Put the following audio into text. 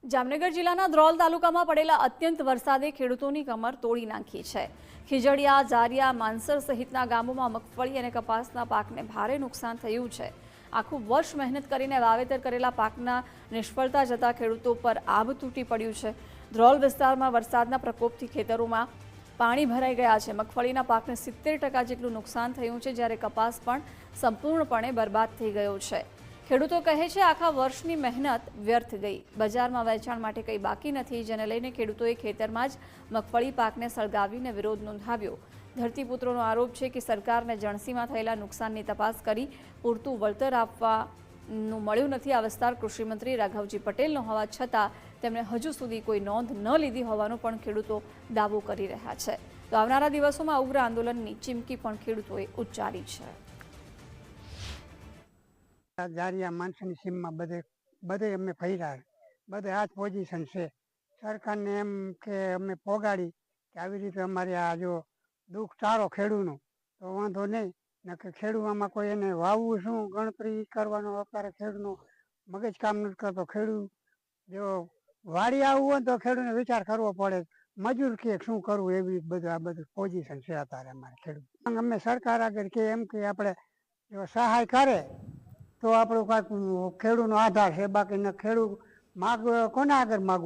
જામનગર જિલ્લાના ધ્રોલ તાલુકામાં પડેલા અત્યંત વરસાદે ખેડૂતોની કમર તોડી નાખી છે। ખીજડીયા, જારિયા, માનસર સહિતના ગામોમાં મગફળી અને કપાસના પાકને ભારે નુકસાન થયું છે। આખું વર્ષ મહેનત કરીને વાવેતર કરેલા પાકના નિષ્ફળતા જતા ખેડૂતો પર આભ તૂટી પડ્યું છે। ધ્રોલ વિસ્તારમાં વરસાદના પ્રકોપથી ખેતરોમાં પાણી ભરાઈ ગયા છે। મગફળીના પાકને 70% જેટલું નુકસાન થયું છે, જ્યારે કપાસ પણ સંપૂર્ણપણે બરબાદ થઈ ગયો છે। ખેડૂતો કહે છે આખા વર્ષની મહેનત વ્યર્થ ગઈ। બજારમાં વેચાણ માટે કંઈ બાકી નથી, જેને લઈને ખેડૂતોએ ખેતરમાં જ મગફળી પાકને સળગાવીને વિરોધ નોંધાવ્યો। ધરતીપુત્રોનો આરોપ છે કે સરકારને જણસીમાં થયેલા નુકસાનની તપાસ કરી પૂરતું વળતર આપવાનું મળ્યું નથી। આ વિસ્તાર કૃષિમંત્રી રાઘવજી પટેલનો હોવા છતાં તેમણે હજુ સુધી કોઈ નોંધ ન લીધી હોવાનો પણ ખેડૂતો દાવો કરી રહ્યા છે। તો આવનારા દિવસોમાં ઉગ્ર આંદોલનની ચીમકી પણ ખેડૂતોએ ઉચ્ચારી છે। જારિયા માનસરની સીમમાં બધે અમે ફર્યા, બધે આ જ પોઝિશન છે। સરકારને એમ કે અમે પોગાડી કે આવી રીતે અમારે આ જો દુઃખ ચારો ખેડૂતનો તો વાંધો નહીં, ને કે ખેડૂતમાં કોઈ એને વાવવું શું ગણતરી કરવાનો અત્યારે ખેડૂતનો મગજ કામ નથી કરતો। ખેડૂત જો વાડી આવવું હોય તો ખેડૂતને વિચાર કરવો પડે, મજૂર કે શું કરવું, એવી બધું આ બધું પોઝિશન છે અત્યારે અમારે ખેડૂત। અમે સરકાર આગળ કે એમ કે આપણે જો સહાય કરે તો આપણું કાંઈક ખેડૂતનો આધાર છે, બાકી ખેડૂત માગ કોના આગળ માગવું।